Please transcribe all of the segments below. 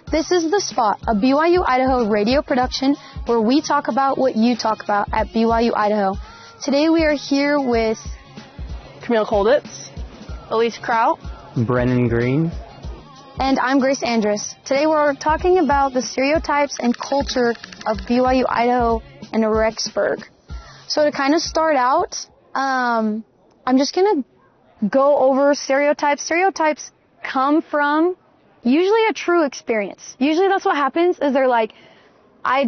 This is The Spot, a BYU-Idaho radio production where we talk about what you talk about at BYU-Idaho. Today we are here with Camille Kolditz, Elyse Krout, Brennan Green, and I'm Andrus. Today we're talking about the stereotypes and culture of BYU-Idaho and Rexburg. So to kind of start out, I'm just going to go over stereotypes. Stereotypes come from usually a true experience. Usually that's what happens is they're like,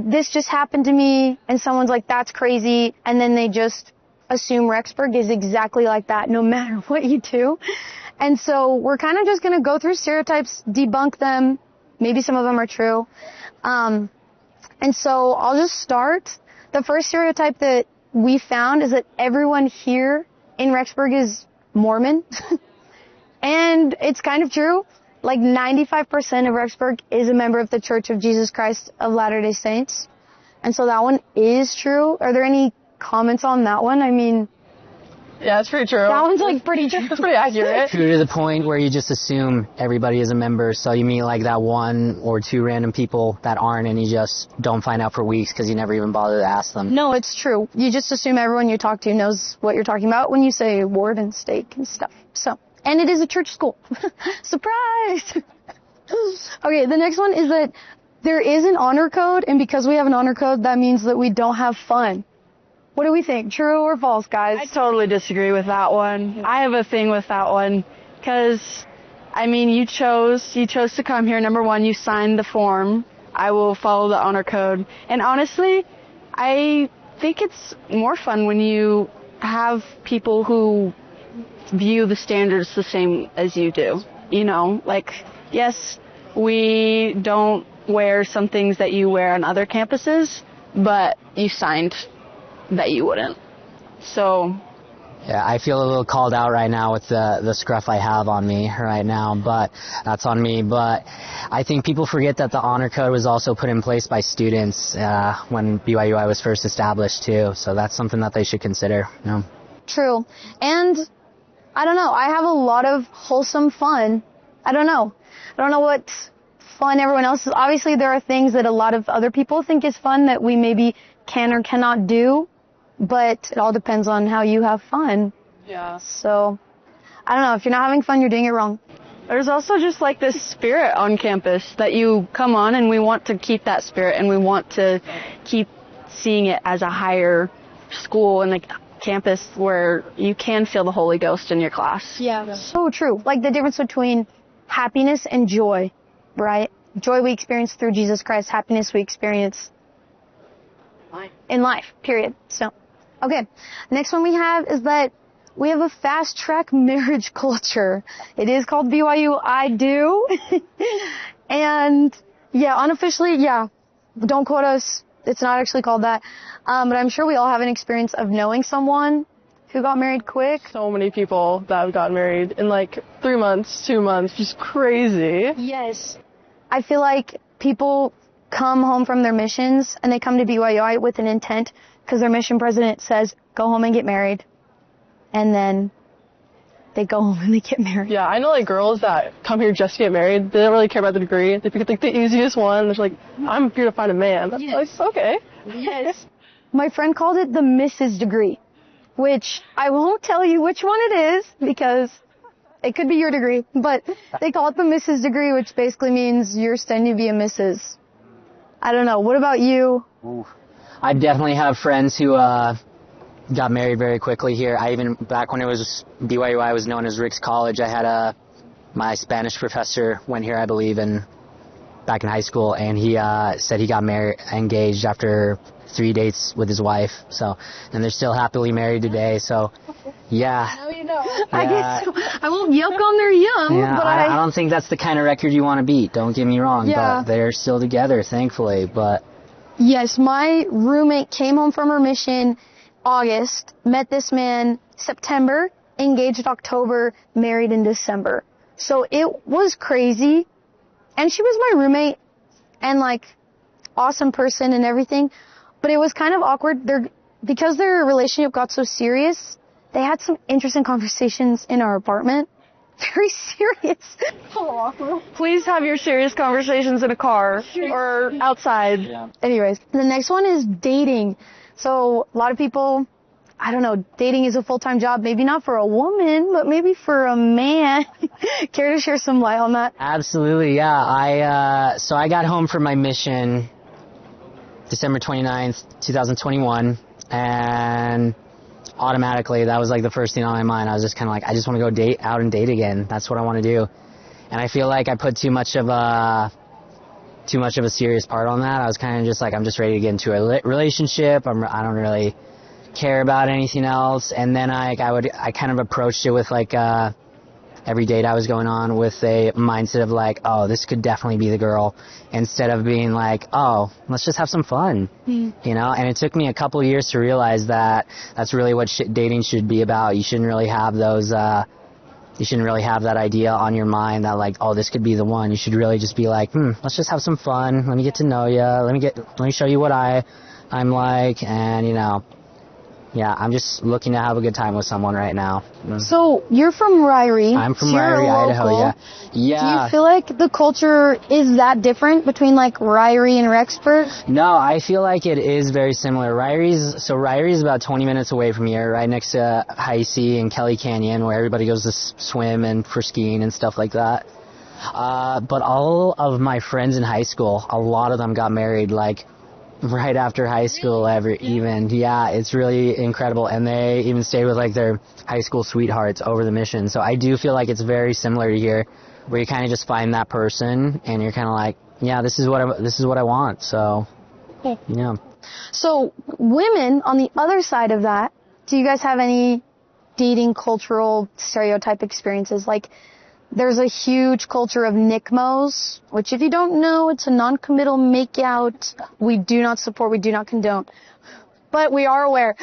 this just happened to me, and someone's like, that's crazy, and then they just assume Rexburg is exactly like that no matter what you do. And so we're kind of just going to go through stereotypes, debunk them. Maybe some of them are true. And so I'll just start. The first stereotype that we found is that everyone here in Rexburg is Mormon. And it's kind of true. Like 95% of Rexburg is a member of the Church of Jesus Christ of Latter-day Saints. And so that one is true. Are there any comments on that one? I mean, yeah, it's pretty true. That one's like pretty true. It's pretty accurate. True to the point where you just assume everybody is a member. So you meet like that one or two random people that aren't, and you just don't find out for weeks because you never even bother to ask them. No, it's true. You just assume everyone you talk to knows what you're talking about when you say ward and stake and stuff. So, and it is a church school. Surprise! Okay, the next one is that there is an honor code, and because we have an honor code, that means that we don't have fun. What do we think? True or false, guys? I totally disagree with that one. I have a thing with that one because, I mean, you chose to come here. Number one, you signed the form. I will follow the honor code. And honestly, I think it's more fun when you have people who view the standards the same as you do. You know, like, yes, we don't wear some things that you wear on other campuses, but you signed that you wouldn't. So yeah, I feel a little called out right now with the scruff I have on me right now, but that's on me. But I think people forget that the honor code was also put in place by students when BYU-I was first established too. So that's something that they should consider. You know? True. And I don't know. I have a lot of wholesome fun. I don't know what fun everyone else is. Obviously, there are things that a lot of other people think is fun that we maybe can or cannot do. But it all depends on how you have fun. Yeah. So, I don't know. If you're not having fun, you're doing it wrong. There's also just like this spirit on campus that you come on, and we want to keep that spirit, and we want to keep seeing it as a higher school and like campus where you can feel the Holy Ghost in your class. Yeah. So true. Like the difference between happiness and joy, right? Joy we experience through Jesus Christ. Happiness we experience in life, period. So. Okay, next one we have is that we have a fast-track marriage culture. It is called BYU-I-Do. And, yeah, unofficially, yeah, don't quote us. It's not actually called that. But I'm sure we all have an experience of knowing someone who got married quick. So many people that have gotten married in like 3 months, 2 months, just crazy. Yes. I feel like people come home from their missions and they come to BYU-I with an intent because their mission president says, go home and get married. And then they go home and they get married. Yeah, I know like girls that come here just to get married. They don't really care about the degree. They pick like the easiest one. They're like, I'm here to find a man. That's like, okay. Yes. My friend called it the Mrs. degree, which I won't tell you which one it is because it could be your degree, but they call it the Mrs. degree, which basically means you're studying to be a Mrs. I don't know. What about you? Ooh. I definitely have friends who got married very quickly here. I even, back when it was BYU-I was known as Rick's College, I had my Spanish professor went here, I believe, back in high school, and he said he got engaged after 3 dates with his wife. So, and they're still happily married today. So, yeah. Now you know. Yeah. I guess I won't yuck on their yum. Yeah, but I don't think that's the kind of record you want to beat. Don't get me wrong. Yeah. But they're still together, thankfully. But yes, my roommate came home from her mission August, met this man September, engaged October, married in December. So it was crazy. And she was my roommate and like awesome person and everything. But it was kind of awkward. Because their relationship got so serious, they had some interesting conversations in our apartment. very serious. Please have your serious conversations in a car or outside. Yeah. Anyways, the next one is dating. So a lot of people, I don't know, dating is a full-time job, maybe not for a woman, but maybe for a man. Care to share some light on that? Absolutely, yeah. So I got home from my mission December 29th, 2021, and automatically that was like the first thing on my mind. I was just kind of like, I just want to go out and date again. That's what I want to do. And I feel like I put too much of a serious part on that. I was kind of just like, I'm just ready to get into a relationship. I don't really care about anything else. And then I kind of approached it with like every date I was going on with a mindset of like, oh, this could definitely be the girl, instead of being like, oh, let's just have some fun, you know. And it took me a couple of years to realize that that's really what dating should be about. You shouldn't really have those you shouldn't really have that idea on your mind that like, oh, this could be the one. You should really just be like, let's just have some fun. Let me get to know you. Let me show you what I'm like, and you know. Yeah, I'm just looking to have a good time with someone right now. So, you're from Ryrie. I'm from so Ryrie, Idaho, yeah. Do you feel like the culture is that different between, like, Ryrie and Rexburg? No, I feel like it is very similar. Ryrie is about 20 minutes away from here, right next to High C and Kelly Canyon, where everybody goes to swim and for skiing and stuff like that. But all of my friends in high school, a lot of them got married, like, right after high school Yeah, it's really incredible. And they even stayed with like their high school sweethearts over the mission. So I do feel like it's very similar to here, where you kind of just find that person and you're kind of like, yeah, this is what I want. So, yeah. So women on the other side of that, do you guys have any dating cultural stereotype experiences? Like, there's a huge culture of NICMOs, which if you don't know, it's a non-committal makeout. We do not support, we do not condone. But we are aware.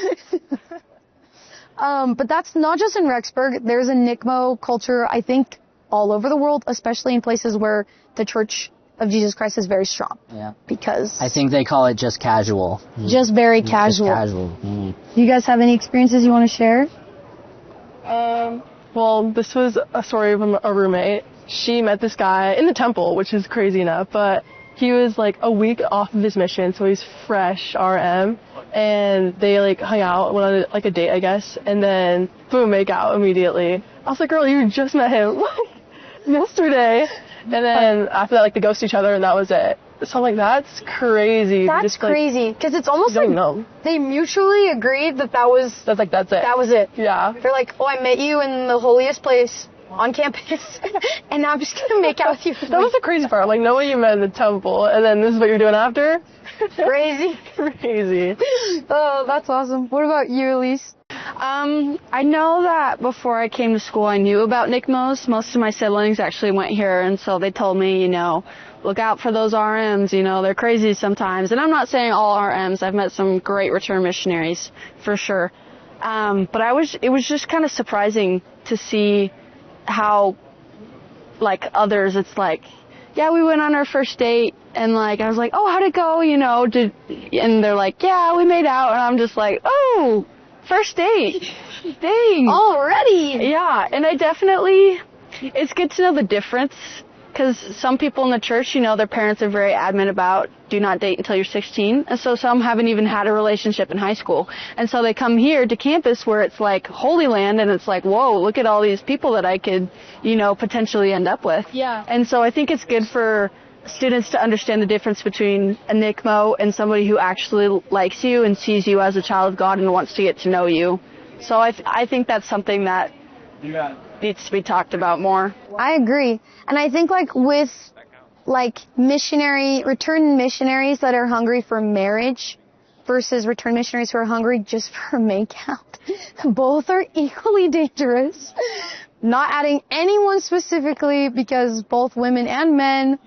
But that's not just in Rexburg. There's a NICMO culture, I think, all over the world, especially in places where the Church of Jesus Christ is very strong. Yeah. Because I think they call it just casual. Just very casual. Just casual. You guys have any experiences you want to share? Well, this was a story from a roommate. She met this guy in the temple, which is crazy enough, but he was like a week off of his mission, so he's fresh RM, and they like hung out, went on like a date, I guess, and then boom, make out immediately. I was like, girl, you just met him yesterday. And then after that, like they ghosted each other, and that was it. So I'm like, that's crazy. That's just, crazy, because it's almost like they mutually agreed that was it. That was it. Yeah. They're like, oh, I met you in the holiest place on campus, and now I'm just gonna make out with you. That was the crazy part. Like, knowing you met in the temple, and then this is what you're doing after. Crazy. Crazy. Oh, that's awesome. What about you, Elyse? I know that before I came to school, I knew about NICMOs. Most of my siblings actually went here, and so they told me, you know, look out for those RMs, you know, they're crazy sometimes. And I'm not saying all RMs. I've met some great return missionaries, for sure. But it was just kind of surprising to see how, like, others, it's like, yeah, we went on our first date, and, like, I was like, oh, how'd it go, you know, and they're like, yeah, we made out, and I'm just like, oh, first date, dang. Already? Yeah, and it's good to know the difference, because some people in the church, you know, their parents are very adamant about do not date until you're 16, and so some haven't even had a relationship in high school, and so they come here to campus where it's like Holy Land, and it's like, whoa, look at all these people that I could, you know, potentially end up with. Yeah. And so I think it's good for students to understand the difference between a NICMO and somebody who actually likes you and sees you as a child of God and wants to get to know you. So I think that's something that needs to be talked about more. I agree. And I think, like, with, like, return missionaries that are hungry for marriage versus return missionaries who are hungry just for makeout, both are equally dangerous. Not adding anyone specifically, because both women and men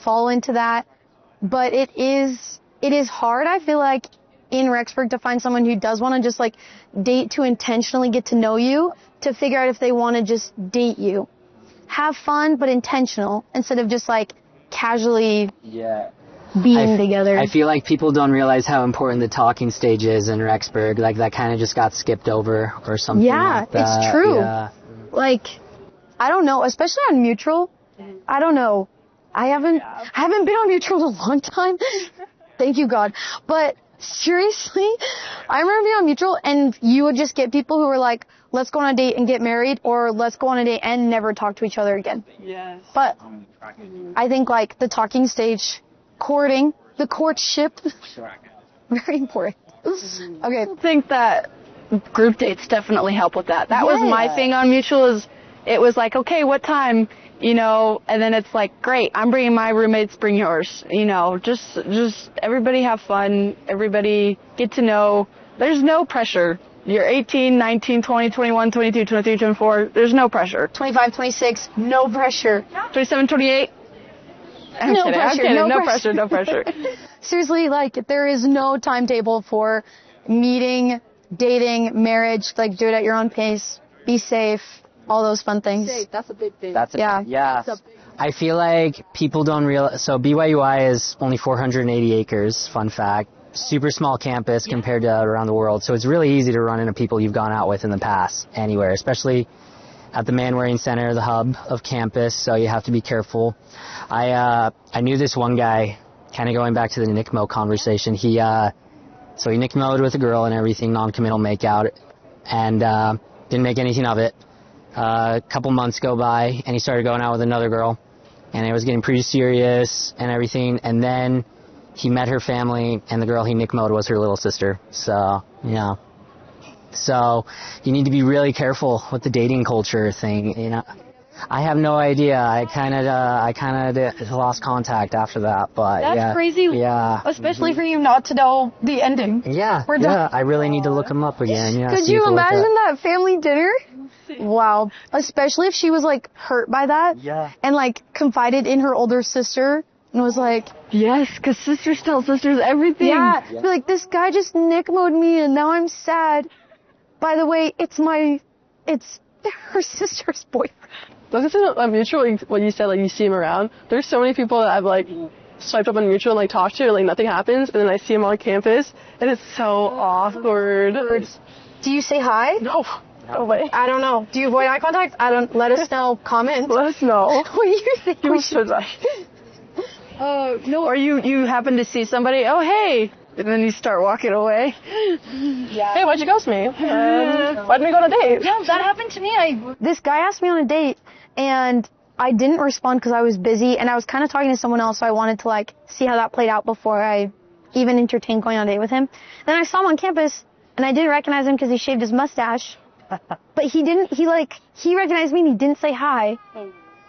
fall into that. But it is hard, I feel like, in Rexburg to find someone who does want to just, like, date to intentionally get to know you, to figure out if they want to just date you. Have fun, but intentional, instead of just, like, casually being together. I feel like people don't realize how important the talking stage is in Rexburg. Like, that kind of just got skipped over or something like that. It's true. Yeah. Like, I don't know, especially on mutual. I don't know. I haven't been on mutual in a long time. Thank you, God. But seriously, I remember being on mutual and you would just get people who were like, let's go on a date and get married, or let's go on a date and never talk to each other again. Yes. But I think like the talking stage, courting, the courtship, very important. Okay. I think that group dates definitely help with that. That was my thing on mutual is it was like, okay, what time? You know, and then it's like, great, I'm bringing my roommates, bring yours. You know, just everybody have fun. Everybody get to know. There's no pressure. You're 18, 19, 20, 21, 22, 23, 24. There's no pressure. 25, 26, no pressure. 27, 28. I'm No kidding. pressure, I'm kidding. no No pressure. pressure. No pressure. Seriously, like, there is no timetable for meeting, dating, marriage. Like, do it at your own pace. Be safe. All those fun things. That's a big thing. Yeah. I feel like people don't realize, so BYU-I is only 480 acres, fun fact. Super small campus compared to around the world. So it's really easy to run into people you've gone out with in the past anywhere, especially at the Man-Waring Center, the hub of campus. So you have to be careful. I knew this one guy, kind of going back to the NICMO conversation. He NICMO'd with a girl and everything, non-committal makeout, and didn't make anything of it. A couple months go by, and he started going out with another girl, and it was getting pretty serious and everything. And then he met her family, and the girl he nickmoed was her little sister. So, yeah. So, you need to be really careful with the dating culture thing, you know. I have no idea. I kind of lost contact after that, but That's yeah. crazy. Yeah. Especially for you not to know the ending. Yeah. We're yeah. done. I really need to look him up again. Yeah. Could see you if it worked imagine out. that family dinner? Wow. Especially if she was like hurt by that. Yeah. And like confided in her older sister and was like, Yes, because sisters tell sisters everything. yeah. Be like, this guy just nickmoed me and now I'm sad. By the way, it's her sister's boyfriend. That's on mutual, what you said, like you see him around. There's so many people that I've like swiped up on mutual and like talked to and like nothing happens, and then I see him on campus and it's so awkward. Do you say hi? No way. I don't know. Do you avoid eye contact? Let us know. Comment. Let us know. What do you think we should? No, or you happen to see somebody, oh, hey, and then you start walking away. Yeah. Hey, why'd you ghost me? Why didn't we go on a date? Yeah, that happened to me. This guy asked me on a date, and I didn't respond because I was busy, and I was kind of talking to someone else, so I wanted to, like, see how that played out before I even entertained going on a date with him. Then I saw him on campus, and I didn't recognize him because he shaved his mustache. But he recognized me, and he didn't say hi.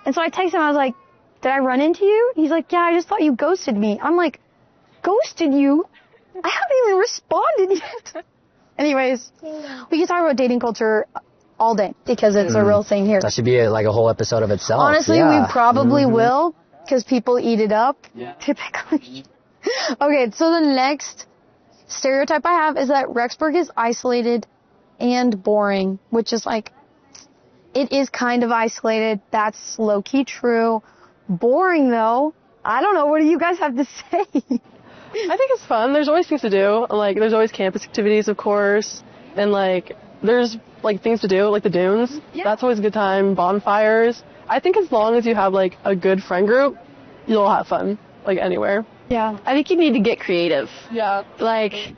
And so I texted him, I was like, did I run into you? He's like, yeah, I just thought you ghosted me. I'm like, ghosted you? I haven't even responded yet. Anyways, we can talk about dating culture all day because it's a real thing here. That should be like a whole episode of itself. Honestly, yeah. we probably will because people eat it up, typically. Okay, so the next stereotype I have is that Rexburg is isolated and boring, which is like, it is kind of isolated. That's low-key true. Boring, though. I don't know. What do you guys have to say? I think it's fun. There's always things to do. Like, there's always campus activities, of course. And, like, there's, like, things to do, like the dunes. Yeah. That's always a good time. Bonfires. I think as long as you have, like, a good friend group, you'll have fun, like, anywhere. Yeah. I think you need to get creative. Yeah. Like,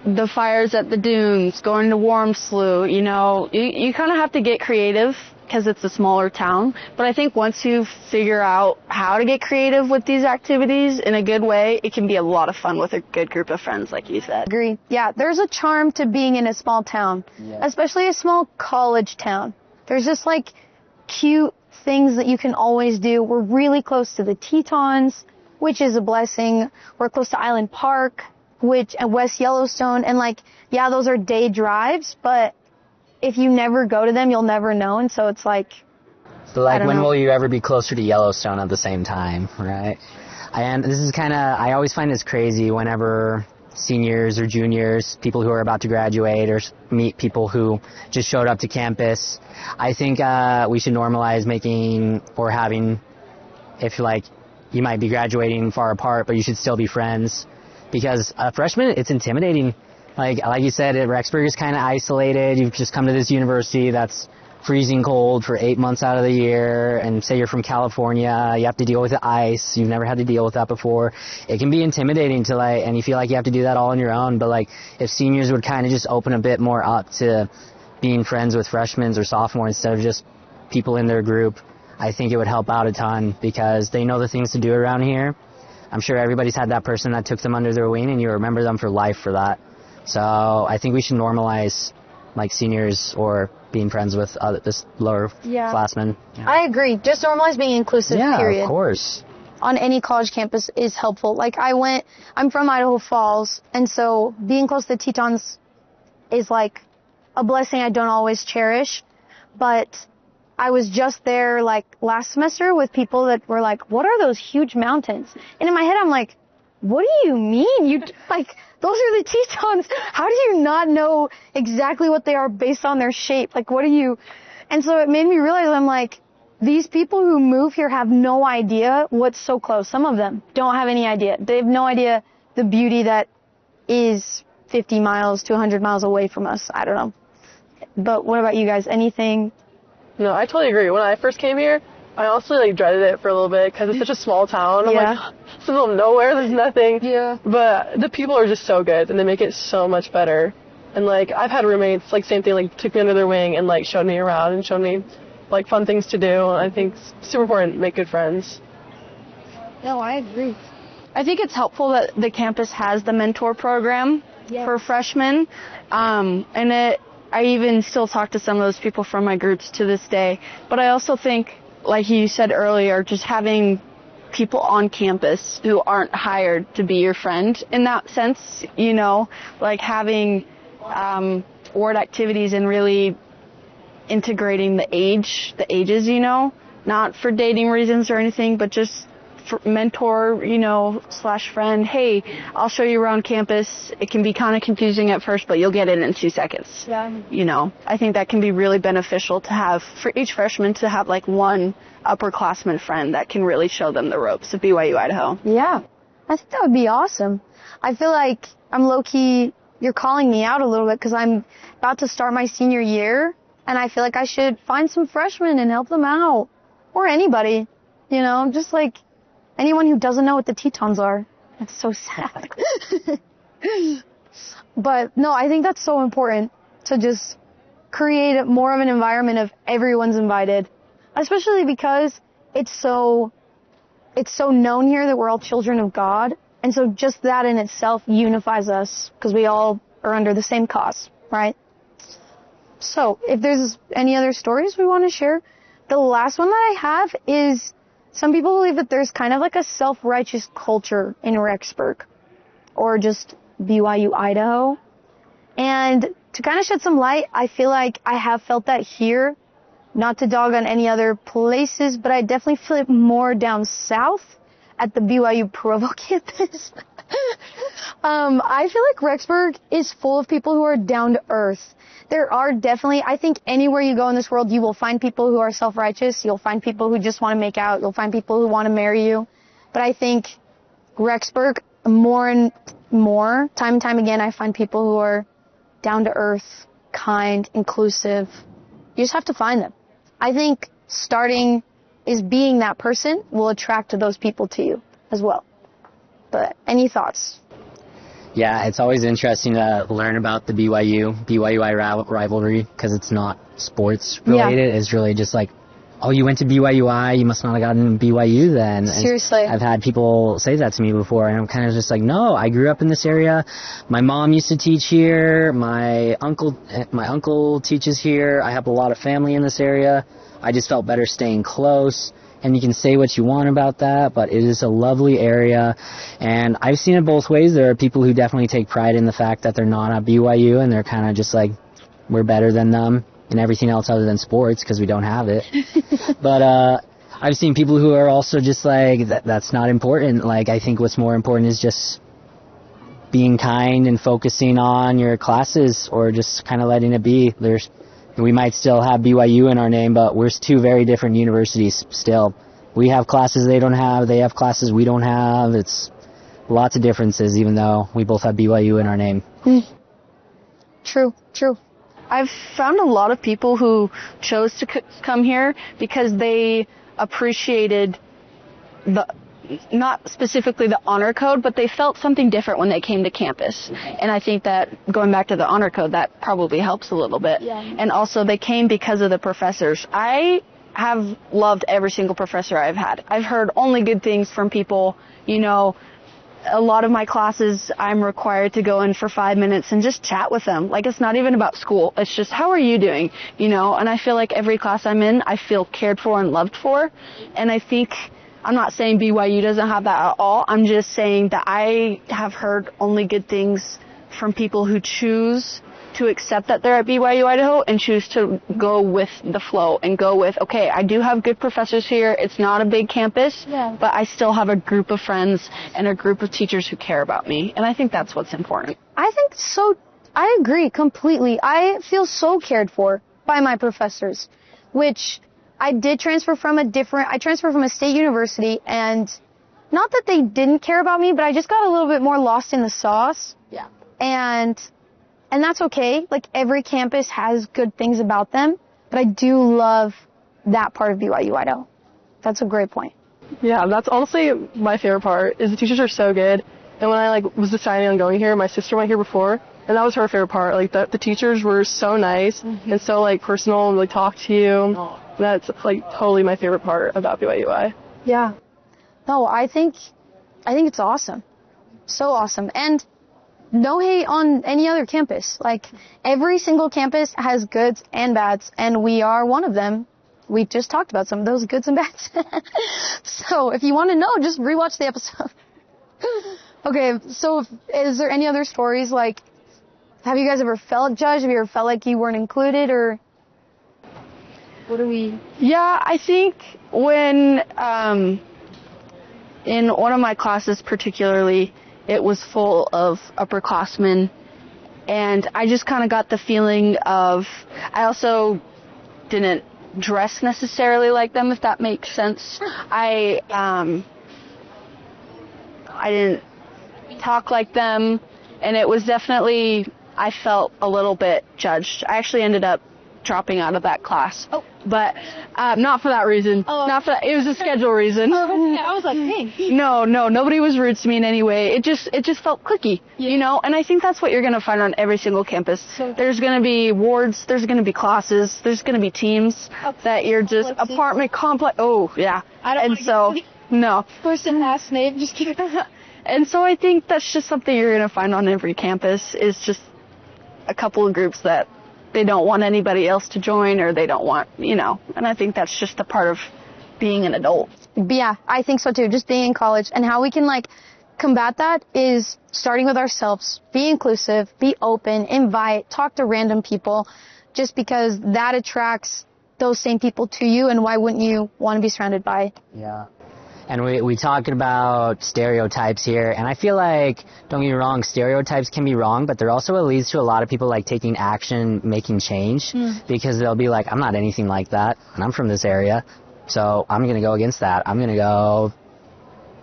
the fires at the dunes, going to Warm Slough, you know, you kind of have to get creative because it's a smaller town. But I think once you figure out how to get creative with these activities in a good way, it can be a lot of fun with a good group of friends, like you said. Agree. Yeah, there's a charm to being in a small town, especially a small college town. There's just like cute things that you can always do. We're really close to the Tetons, which is a blessing. We're close to Island Park, and West Yellowstone, and like, yeah, those are day drives, but if you never go to them, you'll never know, and so it's like, So like, when will you ever be closer to Yellowstone at the same time, right? And this is kind of, I always find this crazy whenever seniors or juniors, people who are about to graduate or meet people who just showed up to campus. I think we should normalize making or having, if like, you might be graduating far apart, but you should still be friends. Because a freshman, it's intimidating. Like you said, Rexburg is kind of isolated. You've just come to this university that's freezing cold for 8 months out of the year, and say you're from California, you have to deal with the ice, you've never had to deal with that before. It can be intimidating to and you feel like you have to do that all on your own, but if seniors would kind of just open a bit more up to being friends with freshmen or sophomores instead of just people in their group, I think it would help out a ton because they know the things to do around here. I'm sure everybody's had that person that took them under their wing, and you remember them for life for that. So I think we should normalize seniors or being friends with this lower classmen. Yeah. I agree. Just normalize being inclusive, period. Yeah, of course. On any college campus is helpful. I'm from Idaho Falls, and so being close to the Tetons is a blessing I don't always cherish. But I was just there last semester with people that were what are those huge mountains? And in my head I'm what do you mean? Those are the Tetons. How do you not know exactly what they are based on their shape? What do you... And so it made me realize, I'm these people who move here have no idea what's so close. Some of them don't have any idea. They have no idea the beauty that is 50 miles to 100 miles away from us. I don't know. But what about you guys? Anything? No, I totally agree. When I first came here, I honestly dreaded it for a little bit because it's such a small town. I'm it's in the middle of nowhere. There's nothing. Yeah. But the people are just so good, and they make it so much better. And I've had roommates same thing, took me under their wing and showed me around and showed me fun things to do. And I think it's super important to make good friends. No, I agree. I think it's helpful that the campus has the mentor program for freshmen, and I even still talk to some of those people from my groups to this day. But I also think, like you said earlier, just having people on campus who aren't hired to be your friend in that sense, having ward activities and really integrating the ages, not for dating reasons or anything, but just for mentor, / friend. Hey, I'll show you around campus. It can be kind of confusing at first, but you'll get in 2 seconds. Yeah. I think that can be really beneficial to have for each freshman to have one upperclassman friend that can really show them the ropes of BYU-Idaho. Yeah. I think that would be awesome. I feel like I'm low-key, you're calling me out a little bit because I'm about to start my senior year, and I feel like I should find some freshmen and help them out. Or anybody, just anyone who doesn't know what the Tetons are. That's so sad. But no, I think that's so important to just create more of an environment of everyone's invited, especially because it's so known here that we're all children of God. And so just that in itself unifies us because we all are under the same cause, right? So if there's any other stories we want to share, the last one that I have is some people believe that there's kind of a self-righteous culture in Rexburg or just BYU-Idaho. And to kind of shed some light, I feel like I have felt that here, not to dog on any other places, but I definitely feel it more down south at the BYU Provo campus. I feel like Rexburg is full of people who are down to earth. There are definitely, I think anywhere you go in this world, you will find people who are self-righteous. You'll find people who just want to make out. You'll find people who want to marry you. But I think Rexburg, more and more, time and time again, I find people who are down to earth, kind, inclusive. You just have to find them. I think starting is being that person will attract those people to you as well. But any thoughts? Yeah, it's always interesting to learn about the BYU-I rivalry because it's not sports related. Yeah. It's really just oh, you went to BYU-I, you must not have gotten BYU then. Seriously. And I've had people say that to me before, and I'm kind of just no, I grew up in this area. My mom used to teach here. My uncle teaches here. I have a lot of family in this area. I just felt better staying close. And you can say what you want about that, but it is a lovely area. And I've seen it both ways. There are people who definitely take pride in the fact that they're not at BYU, and they're kind of just we're better than them in everything else other than sports because we don't have it. But I've seen people who are also just that's not important. I think what's more important is just being kind and focusing on your classes or just kind of letting it be. We might still have BYU in our name, but we're two very different universities still. We have classes they don't have. They have classes we don't have. It's lots of differences, even though we both have BYU in our name. True. I've found a lot of people who chose to come here because they appreciated not specifically the honor code, but they felt something different when they came to campus. And I think that going back to the honor code, that probably helps a little bit. Yeah. And also they came because of the professors. I have loved every single professor I've had. I've heard only good things from people. You know, a lot of my classes I'm required to go in for 5 minutes and just chat with them. Like, it's not even about school. It's just, how are you doing? You know, and I feel like every class I'm in, I feel cared for and loved for. And I think, I'm not saying BYU doesn't have that at all. I'm just saying that I have heard only good things from people who choose to accept that they're at BYU-Idaho and choose to go with the flow and go with, okay, I do have good professors here. It's not a big campus, but I still have a group of friends and a group of teachers who care about me. And I think that's what's important. I think so. I agree completely. I feel so cared for by my professors, which I did transfer from I transferred from a state university, and not that they didn't care about me, but I just got a little bit more lost in the sauce. Yeah. And that's okay. Like, every campus has good things about them, but I do love that part of BYU-Idaho. That's a great point. Yeah, that's honestly my favorite part, is the teachers are so good. And when I was deciding on going here, my sister went here before, and that was her favorite part. Like, the teachers were so nice and so personal and talk to you. That's totally my favorite part about BYU-I. Yeah. No, I think it's awesome. So awesome. And no hate on any other campus. Like, every single campus has goods and bads, and we are one of them. We just talked about some of those goods and bads. So if you want to know, just rewatch the episode. Okay, so is there any other stories? Like, have you guys ever felt judged? Have you ever felt like you weren't included, or what do we? Yeah, I think when, in one of my classes particularly, it was full of upperclassmen, and I just kind of got the feeling of, I also didn't dress necessarily like them, if that makes sense. I didn't talk like them, and it was definitely, I felt a little bit judged. I actually ended up dropping out of that class. Oh. But not for that reason. Oh. Not for that. It was a schedule reason. Oh, I was like, hey. No, nobody was rude to me in any way. It just felt cliquey, you know? And I think that's what you're going to find on every single campus. So, there's going to be wards, there's going to be classes, there's going to be teams that you're just apartment complex. Oh, yeah. I don't and so, no. First and last name, just kidding. And so I think that's just something you're going to find on every campus, is just a couple of groups that they don't want anybody else to join, or they don't want, you know, and I think that's just a part of being an adult. Yeah, I think so too, just being in college. And how we can combat that is starting with ourselves. Be inclusive, be open, invite, talk to random people, just because that attracts those same people to you, and why wouldn't you want to be surrounded by? Yeah. And we talked about stereotypes here, and I feel like, don't get me wrong, stereotypes can be wrong, but they're also what leads to a lot of people taking action, making change, because they'll be like, I'm not anything like that, and I'm from this area, so I'm going to go against that. I'm going to go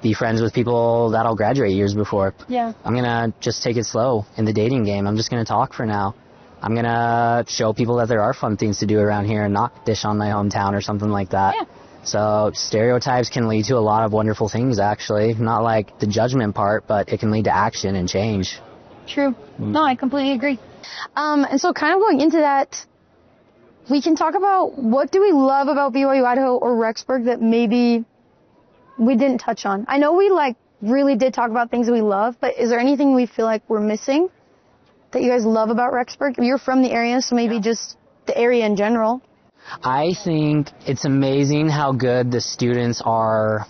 be friends with people that I'll graduate years before. Yeah. I'm going to just take it slow in the dating game. I'm just going to talk for now. I'm going to show people that there are fun things to do around here and not dish on my hometown or something like that. Yeah. So stereotypes can lead to a lot of wonderful things, actually. Not like the judgment part, but it can lead to action and change. True. No, I completely agree. And so kind of going into that, we can talk about what do we love about BYU-Idaho or Rexburg that maybe we didn't touch on. I know we really did talk about things that we love, but is there anything we feel like we're missing that you guys love about Rexburg? You're from the area, so maybe just the area in general. I think it's amazing how good the students are,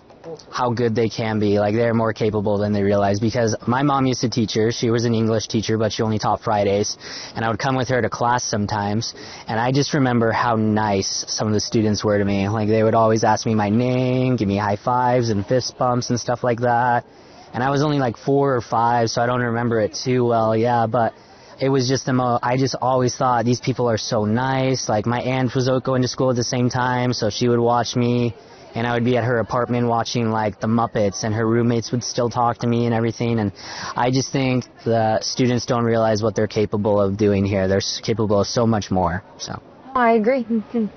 how good they can be. They're more capable than they realize, because my mom used to teach her. She was an English teacher, but she only taught Fridays, and I would come with her to class sometimes, and I just remember how nice some of the students were to me. They would always ask me my name, give me high fives and fist bumps and stuff like that, and I was only 4 or 5, so I don't remember it too well, but it was just I just always thought these people are so nice. My aunt was going to school at the same time, so she would watch me and I would be at her apartment watching like the Muppets, and her roommates would still talk to me and everything. And I just think the students don't realize what they're capable of doing here. They're capable of so much more. So I agree. Do you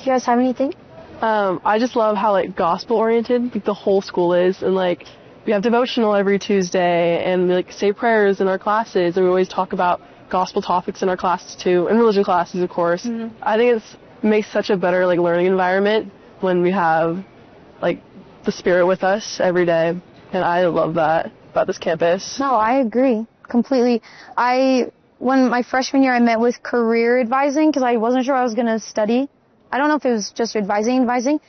guys have anything? I just love how like gospel oriented like the whole school is, and like we have devotional every Tuesday, and we like say prayers in our classes, and we always talk about gospel topics in our classes too, and religion classes of course. I think it makes such a better like learning environment when we have like the Spirit with us every day, and I love that about this campus. No, I agree completely. When my freshman year, I met with career advising because I wasn't sure I was going to study. I don't know if it was just advising.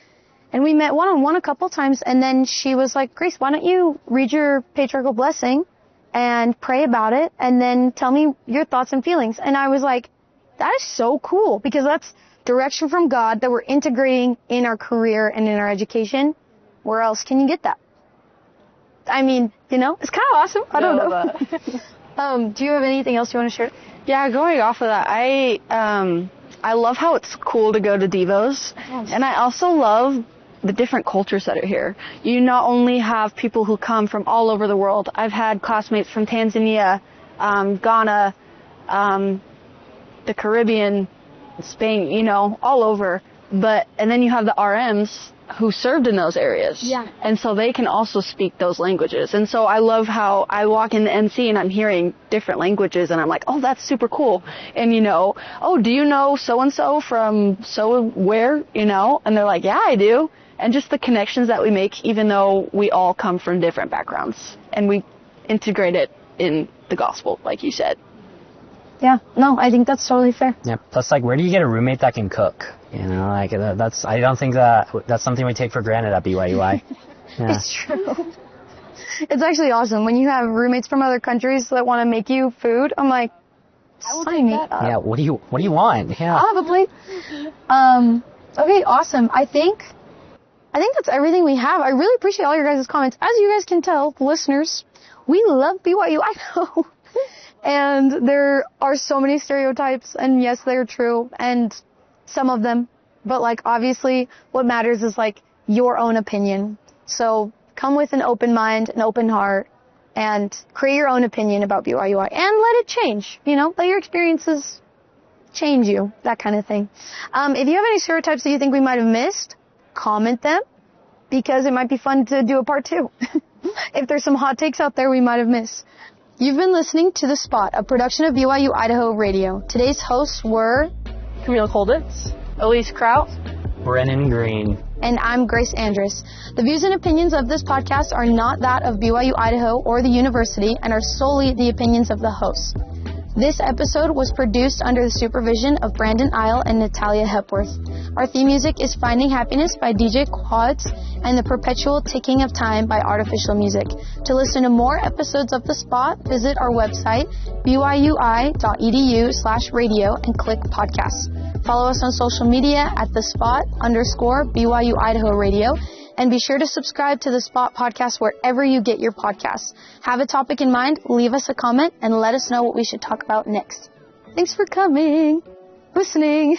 And we met one-on-one a couple times, and then she was like, Grace, why don't you read your patriarchal blessing and pray about it, and then tell me your thoughts and feelings. And I was like, that is so cool, because that's direction from God that we're integrating in our career and in our education. Where else can you get that? I mean, it's kind of awesome. I don't know. Do you have anything else you want to share? Yeah, going off of that, I love how it's cool to go to Devos, and I also love the different cultures that are here. You not only have people who come from all over the world. I've had classmates from Tanzania, Ghana, the Caribbean, Spain, all over. And then you have the RMs who served in those areas. Yeah. And so they can also speak those languages. And so I love how I walk in the NC and I'm hearing different languages, and I'm like, oh, that's super cool. And oh, do you know so-and-so from so-where, And they're like, yeah, I do. And just the connections that we make, even though we all come from different backgrounds, and we integrate it in the gospel, like you said. Yeah, no, I think that's totally fair. Yeah. Plus, like, where do you get a roommate that can cook? Like I don't think that's something we take for granted at BYU-I. Yeah. It's true. It's actually awesome when you have roommates from other countries that want to make you food. I'm like, sign me up. Yeah. What do you want? Yeah. I'll have a plate. Okay, awesome. I think that's everything we have. I really appreciate all your guys' comments. As you guys can tell, listeners, we love BYU-Idaho. And there are so many stereotypes, and yes, they're true, and some of them. But, like, obviously, what matters is, like, your own opinion. So come with an open mind, an open heart, and create your own opinion about BYU-I. And let it change, let your experiences change you, that kind of thing. If you have any stereotypes that you think we might have missed, comment them, because it might be fun to do a part 2. If there's some hot takes out there we might have missed. You've been listening to The Spot, a production of BYU-Idaho Radio. Today's hosts were Camille Kolditz, Elyse Krout, Brennan Green, and I'm Grace Andrus. The views and opinions of this podcast are not that of BYU-Idaho or the university, and are solely the opinions of the hosts. This episode was produced under the supervision of Brandon Isle and Natalia Hepworth. Our theme music is Finding Happiness by DJ Quads and The Perpetual Ticking of Time by Artificial Music. To listen to more episodes of The Spot, visit our website, byui.edu/radio, and click podcasts. Follow us on social media at @thespot_BYU-Idaho Radio. And be sure to subscribe to The Spot podcast wherever you get your podcasts. Have a topic in mind, leave us a comment, and let us know what we should talk about next. Thanks for coming, listening.